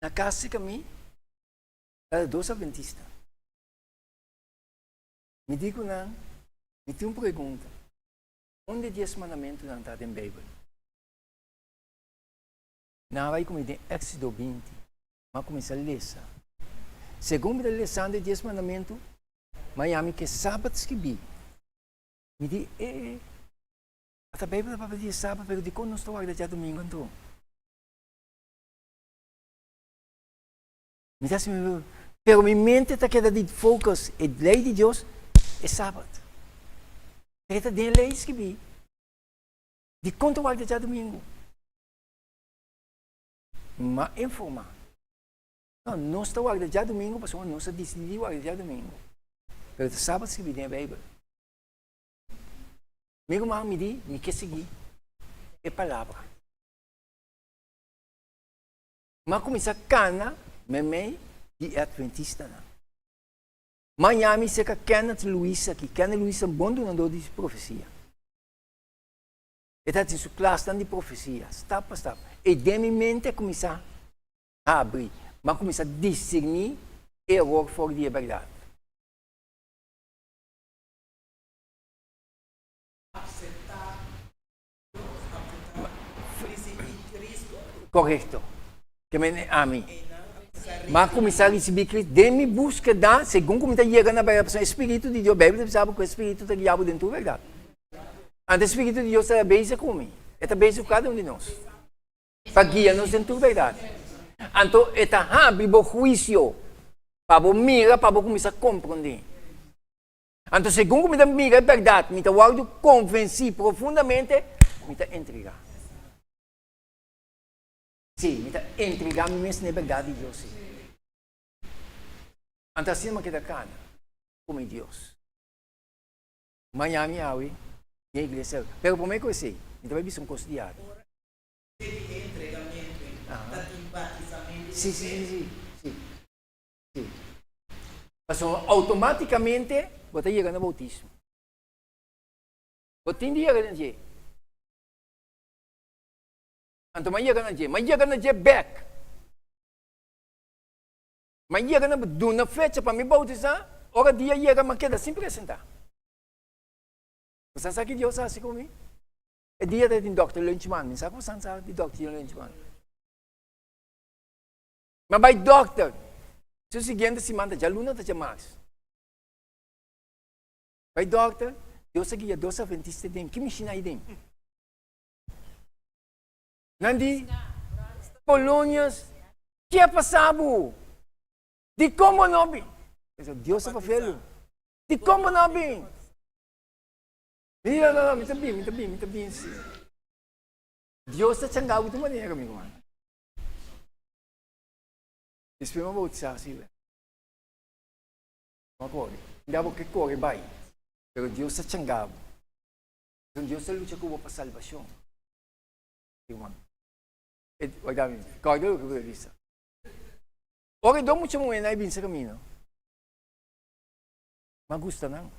Na casa caminho, é 12 adventistas. Me digo não, me tenho uma pergunta. Onde 10 mandamentos não está em Bíblia? Não vai como em Éxodo 20, mas começar a ler. Segundo a lição de 10 mandamentos, Miami que sábado escrevi. Me diz, a Bíblia vai dizer sábado, mas de quando não estou a já domingo então. Me diz assim, pero minha mente está quedando de focus, e a lei de Deus é sábado. Esta é a lei escrevi. De quando vai já domingo. Mas informar. Não estou a já domingo, mas não se decidiu a já domingo. Pero sábado escrevi na Bíblia. Meu irmão me diz, me quer seguir. É palavra. Mas começar a cana, me de adventista. Miami se que Kenneth Lewis aqui. Kenneth Lewis é um bom donador de profecia. Ele está em sua classe de profecia. Step. E de minha mente começar a abrir. Mas começar a discernir erro fora de verdade. Correto. Que me ami. Mas começar a receber Cristo, dê-me busca da, segundo como está chegando na Bíblia, o Espírito de Deus, a Bíblia sabe que o Espírito está guiado dentro da verdade. Antes o Espírito de Deus está bem comigo, está bem com cada um de nós. Para guiar-nos dentro da verdade. Então, está abre o juízo, para mirar, para começar a compreender. Então, segundo como está mira a verdade, me está convencer profundamente, me está entregar. Sim, me está entregar mesmo na verdade de Deus. Então, assim me queda cana, como Deus. Miami, aui, na igreja. Pero por mim, eu sei, me está bem um custo diário. Sim. Mas automaticamente, você chega no bautismo. Você tem dia que não então, mas chega na back. Mas chega na fecha para me bautizar, hora dia chega, mas queda sem apresentar. Você sabe que Deus assim comigo? É dia de Dr. Lynchman, sabe como você sabe de Dr. Lynchman? Mas vai doctor, se o seguinte semana já luna já mais. Vai doctor, Deus aqui é Deus adventista dentro, que me ensina aí dentro. Nandi, Polônias, que é passado? De como não vi? Deus é para velho. De como não vi? Não, me está bem, sim. Deus está changado de maneira, amigo. Espero que você seja. Não corre. Não que corre, vai. Mas Deus está changado. Então Deus está lutando para a salvação. Guardami, guarda o que eu disse. Ora, dou muito muito na ibig sa caminho. Magusta não.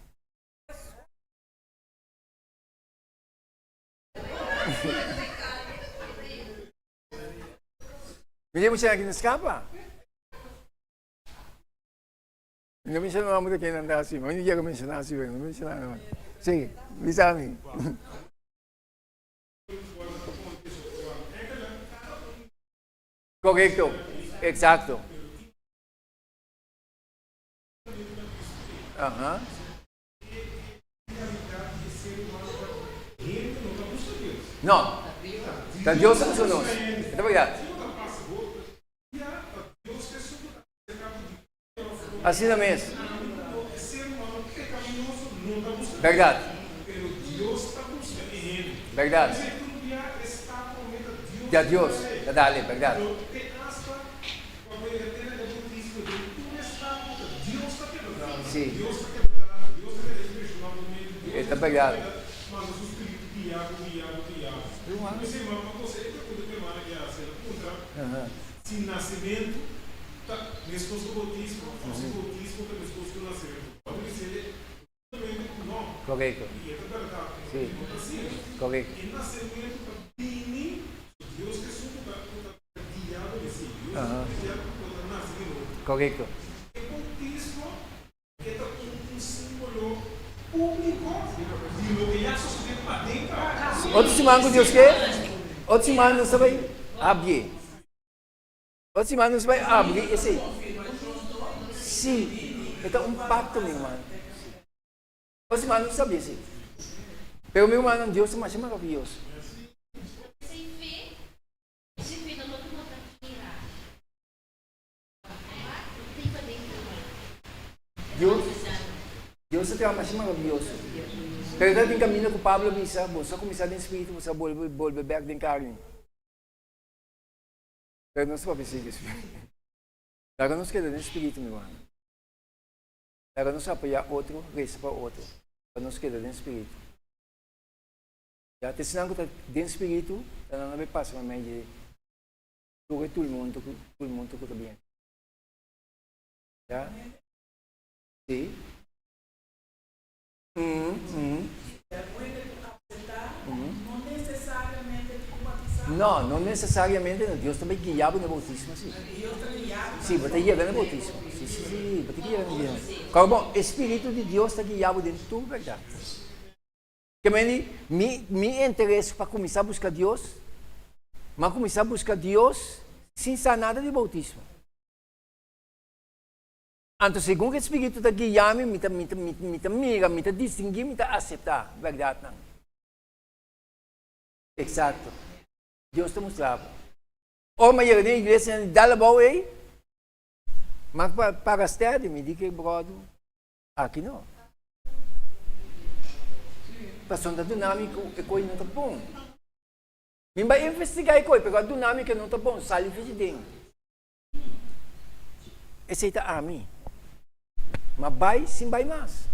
Hindi mo siya kinaskapa. Hindi mo siya naman mo kayo ng nasi. Hindi siya kami siya nasi. Hindi mo siya naman. Sige, bisa kami. Correcto, exacto. Ajá. No, da Dios ang sunod. Ito ba yan? Assim na mes. Verdade. Verdade. Da Dios, da dale, verdade. Sim. Ito verdade. Se nascimento, nescosto do bautismo, se bautismo, nescosto do nascimento. Pode ser também não. Correcto. E é verdade. Sim. Correcto. E nascimento também, Deus que supo da guiado de si. Deus que já nasce de novo. Correcto. E bautismo é um símbolo público de lo que já sucedeu para dentro. Outro semana Deus quer? Outro semana você vai abrir. Outro semana você vai abrir esse. Sim. Então um pacto, meu irmão. Outro semana não sabia sim. Pero meu irmão, Deus é mais maravilhoso. Sem fé não pode tirar. Deus é mais maravilhoso. Pero dahil din kami na ko Pablo Bisa, sa kumisa din espiritu mo sa bolbe back din carne. Pero não se pode seguir espírito. Daga nos queda din espírito, meu irmão. Daga nos apoiar outro, reza para outro. Daga nos queda din espírito. Já te ensinando que din espírito, não me passa na mente de todo mundo que está bem. Já? Sim. Não necessariamente. Deus também guiava no bautismo, sim. Sim, você guiava no bautismo. Sim, você guiava no bautismo. Como Espírito de Deus está guiado dentro de tudo, verdade. Que me interessa para começar a buscar Deus, mas começar a buscar Deus sem nada de bautismo. Então, segundo o Espírito está guiando, me mira, me distinguir, me aceitar, verdade não. Exato. Deus te mostrava. Ou maioria da igreja dá la boa aí, mas para estar, me diz que brother, aqui não. Pastor da dinâmica é coisa não está bom. Me vai investigar coisa, porque a dinâmica não está bom, sai de dentro. Esse é a mim. Mas vai, sim vai mais.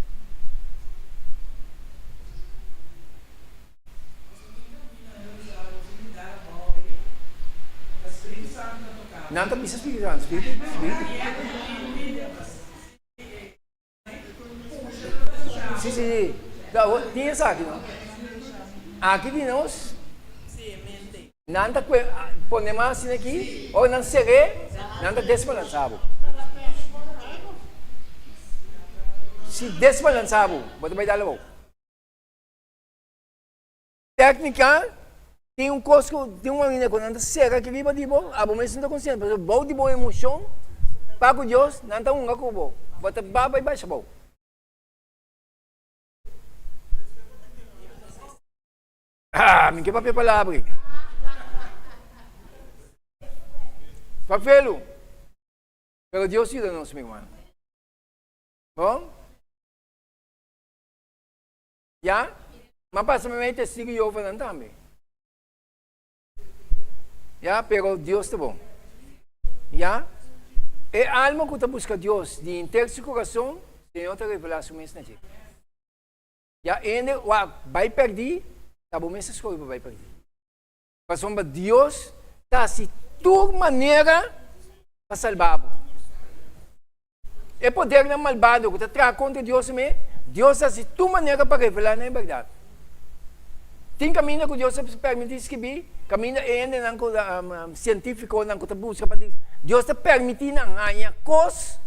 Não está bisa espiritual, espírito. Sim. Tinha essa aqui, não? Aqui de nós. Não está ponendo assim aqui, ou não seré, não está desbalançado. Se desbalançado, você vai dar a volta. Técnica. Tem cosco, tem uma linha quando anda cega que viva de bom, a bom mesmo não consciente, mas bom de boa emoção, pago Deus, não está um gaco bom, bota baba e baixa bom. Me que papel palavra. Papelo. Pero Deus ajuda nós, meu irmão. Bom? Já? Mas passa me mente sigo eu falando também. Ya, pero Deus está bom. Ya? E alma que está buscando Deus, de inteiro seu coração, o Senhor está revelando seu mensagem. Ya, ele vai perder, tá bom, essa escolha vai perder. Mas Deus está assim, tua maneira para salvar. É poder não malvado, que está contra Deus mesmo, Deus está assim, tua maneira para revelar na verdade. Tem caminho que Deus permite escrever, caminho científico que busca para dizer. Deus está permitindo ganhar coisas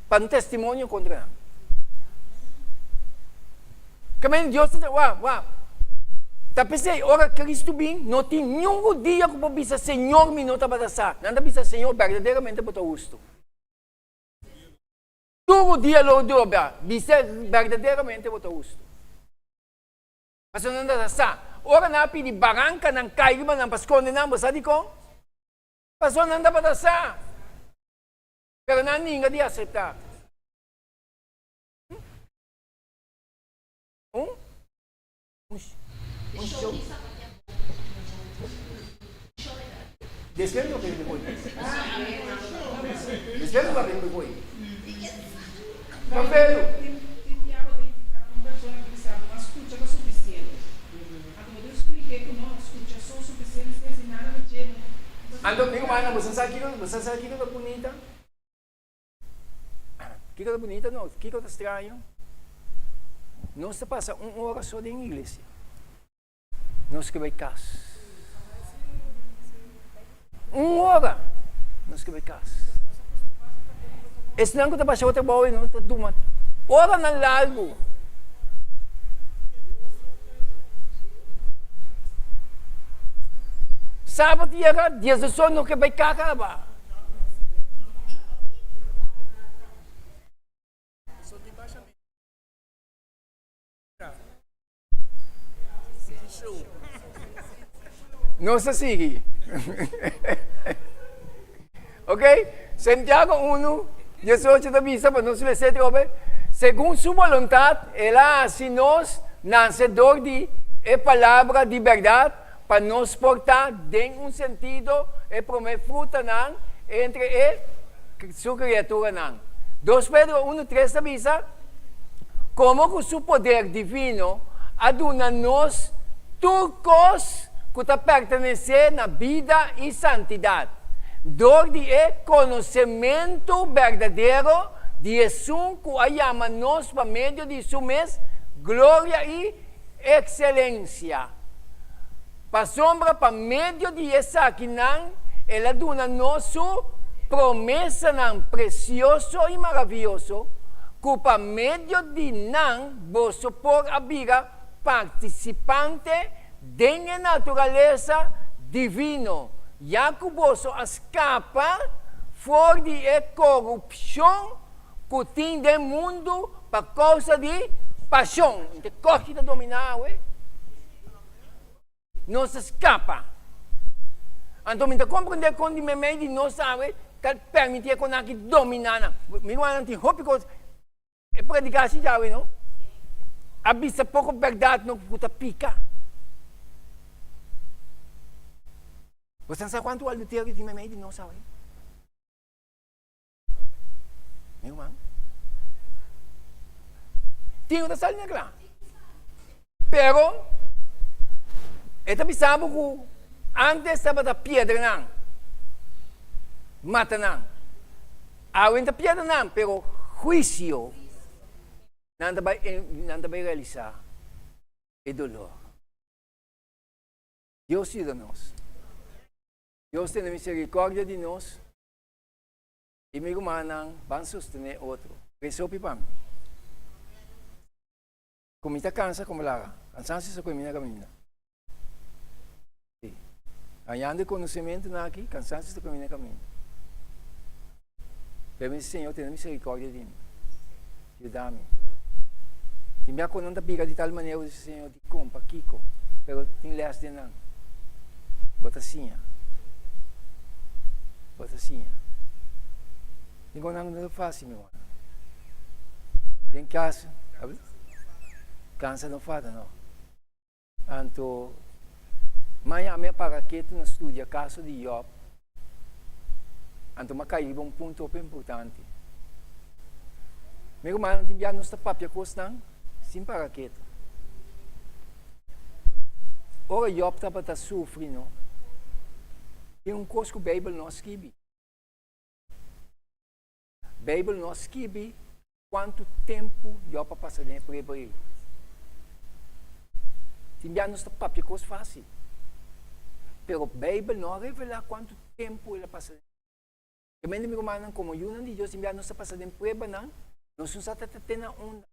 para um testemunho contra nós. Caminho Deus está tá pensando, ora Cristo bem, não tem nenhum dia que pode dizer Senhor me não está para dar, não está para Senhor verdadeiramente para o justo. Todo dia lo dobra, dizer verdadeiramente para o justo. Mas não está sa. Ora na pidi barangka ng kaigman ng Pasko na mo sa di ko. Paso nanda pa sa. Pero nani nga di acepta. Despierto que me voy. Despierto que me voy. Papel. Ando, amigo, mana, você sabe que é bonita? Que é bonita, não? Que é estranho? Não se passa uma hora só em igreja. Não se vai casa. Uma hora. Não se vai casa. Esse não que está passando outra boa, não está duma. Hora na largo. Sábado e agora, dias do sono que vai acabar. Não se sigue. Ok? Santiago 1, 18 da vista, para não se ver, segundo sua vontade, ela se nos nascedor de palavra de verdade, para nos portar em sentido e promover fruta entre sua criatura. 2 Pedro 1, 3 da vista, como com seu poder divino, aduna-nos turcos que pertencem na vida e santidade. Dor de conhecimento verdadeiro de Jesus que ayama-nos por meio de sua glória e excelência. Para sombra, para meio de essa aqui, ela dona-nos sua promessa precioso e maravilhoso, que para meio de você por abrir participante da natureza divina, Jacobo so escapa fora de corrupção que tem do mundo por causa de paixão. Então, corre de dominar, não se escapa. Então, me compreender quando me meio de não sabe que permitir que nós dominar. Me não tem roupa é predicar assim já, não? Avisa pouco verdade não puta pica. Você sabe quanto adultério de me meio de não sabe? Meu irmão. Tinha outra sala negra. Pero, esta pensava que antes estava da pedra não. Mata não. Agora da pedra não, pero juízo não vai realizar. É dolor. Deus cuida de nós. Deus tem misericórdia de nós. E meu irmão vai sustentar outro. Resolve para mim. Como está cansa, como lá. Cansança sa caminha caminha. Sim. Ganhando conhecimento aqui, cansança sa caminha caminha. Pero Senhor tem misericórdia de mim. Ajuda-me. Timbia ko não pica de tal maneira, o Senhor de compa, Kiko. Pero tem lés de não. Botacinha. Botacinha. Não é fácil, meu irmão. Tem caso. Cansa não faz, não. Então, amanhã me para que tu não estudia caso de Job. Então, caiu um ponto importante. Meu irmão, tem já nossa papia costa, sim para que tu. Ora, Job estava sofrendo. Tem coisa que a Bíblia não escreve. A Bíblia não escreve quanto tempo Job passou dentro para ele. Tinha nos papel coisa fácil. Pero a Bíblia não revela quanto tempo ele passou. E mesmo meu irmão, como eu não digo, tinha nos passou dentro para não, não se usa até na onda.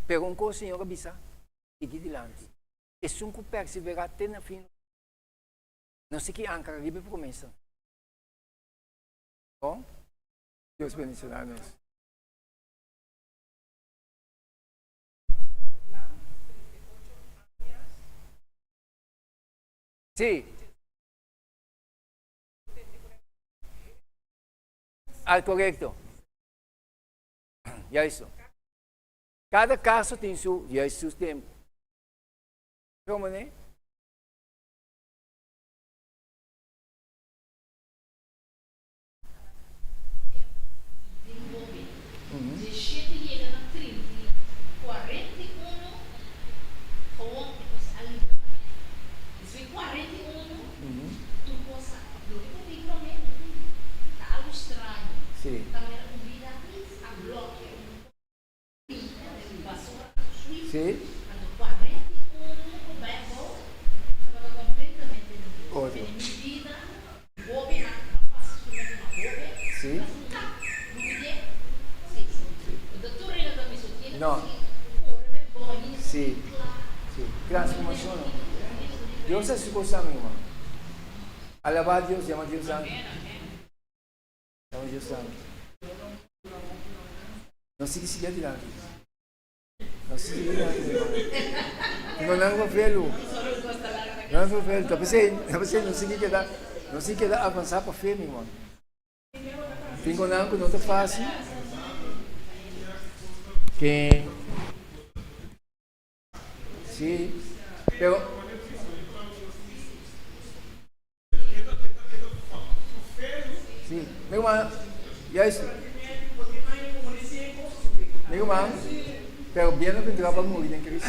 Pero um coisa, Senhor, avisa, siga adiante. E se um perseverar até na fim, não sei que anca arriba promessa. Bom? Deus abençoe a nós. Sí. Al correcto. Ya isso. Cada caso tem seu tempo. Como, né? De 7 llega a 30, 41, gewoon was ali. Dus 41, tu possa, lo que eu digo tá algo estranho. Sim. Também a vida a bloque, basura, suíço. Sim. Quando 41, o verbo estava completamente Outro. em minha vida, bobe na face uma bobe. Sim. No. Sì, sì. Trasformazione. Dios è su cosa misma. Alaba a Dios, llama a Dios Santo. Llama a Dios Santo. Non si siga adelante. Non si siga adelante. Non hanno velo. Non hanno velo. Tapos non si queda avanzar para fé, meu irmão. Tengo nada que não está fácil. Que sí, pero sí, mi hermano, ya es mi hermano, pero bien lo que entraba para morir en Cristo.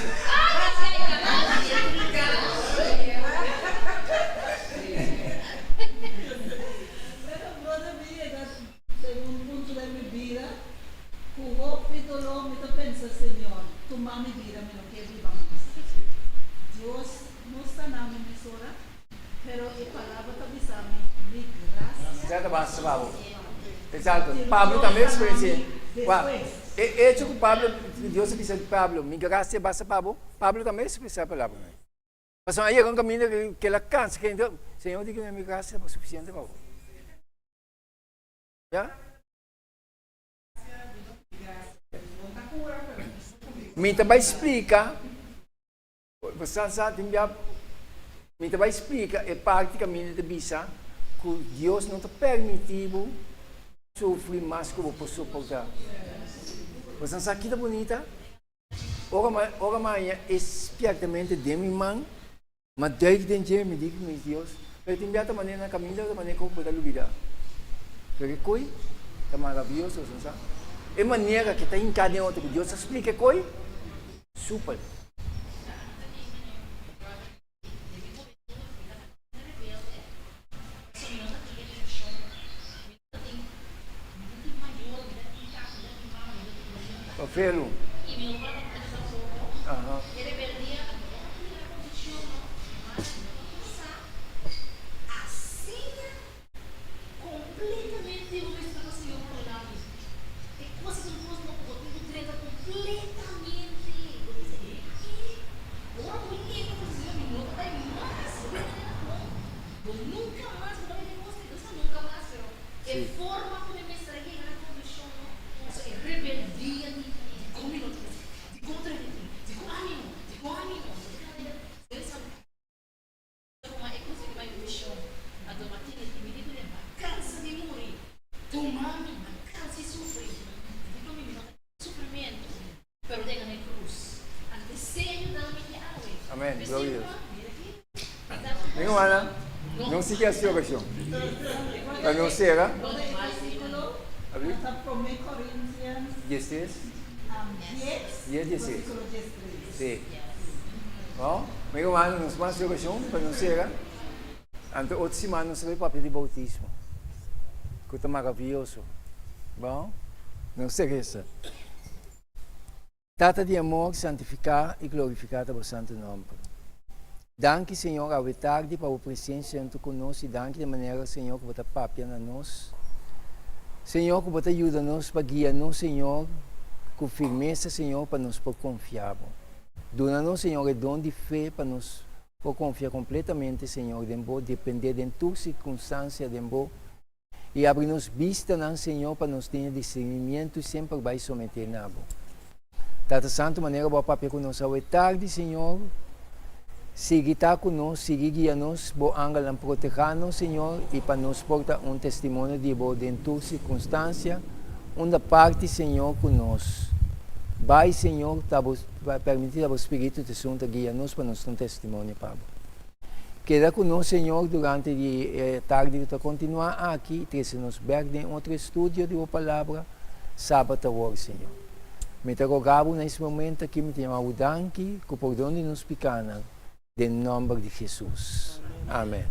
Señor, toma mi vida, me lo que vivamos. Dios no está en mi emisora, pero la palabra también sabe, mi gracia. Certo, basta, Pablo. Exato. Pablo também experiencia. Hecho que Pablo, Dios dice Pablo, mi gracia basta, Pablo. Pablo também expresa a palavra. Pastor, aí ang caminho que ela cansa, que então, Senhor, diga na minha graça, é suficiente para você. Já? Minta vai explicar, você sabe, minta vai explicar, é praticamente de bisa, que Deus não te permitiu sofrer mais que você suportar. Você sabe que é bonita? Ora mais expiamente de minha mãe, mas desde que eu me digo, meu Deus, eu tenho que maneira na caminho da maneira como pode olvidar. Porque coi é maravilhoso, você sabe? É maneira que está encadeado que Deus explica coi, super. Felo. Y mi otra Aham. que rebeldía a la condición, así completamente una situación por el lado. Es como si nosotros no podemos entregar completamente. Ahora muy bien, pues mi nota está más. Nunca más, no me demuestre, nunca más, pero en forma como me extrañé en la condición, o sea, rebeldía de cómo de contra de ti, de ánimo. Eles são uma inclusive uma missão a do Martinez que me digo lembra cansa de morrer, tomar cansa de sofrer, digo me sofrimento, pero de na cruz, ante seio da minha água. Amém. Glória a Deus. Nenhum Ana, não se quer a sua oração. Para não ser, ah? Versículo, Abrir? está por 1 Coríntios 16? 10, 16. versículo 13. Sim. Bom, meu ano, nos mais oração, para não ser, ah? Ante outra semana, nós vamos para o bautismo. Que é maravilhoso. Bom, não se esqueça. Trata de amor, santificar e glorificar o santo nome. Danke, Senhor, ao tarde para a presença junto conosco e danke de maneira, Senhor, que você papia na nós. Senhor, que você ajuda-nos para guiar-nos, Senhor, com firmeza, Senhor, para nos por confiar. Dona-nos, Senhor, o dom de fé para nos por confiar completamente, Senhor, depender de tua circunstância, e abrir-nos vista, Senhor, para nos ter discernimento e sempre vai someter na boa. Tata Santo, maneira, boa papia conosco ao tarde, Senhor. Siga estar conosco, siga guiar-nos, boa ângulo proteger-nos, Senhor, e para nos portar testemunho de boa dentro de circunstância, onde parte, Senhor, conosco. Vai, Senhor, vai permitir ao Espírito de Santo guiar-nos para nos ter testemunho, Pai. Queda conosco, Senhor, durante a tarde para continuar aqui, trazer-nos em outro estúdio de uma palavra, sábado agora, Senhor. Me rogavo nesse momento aqui, me tenho ajudado, que o perdão de nos pecados. Em nome de Jesus. Amém.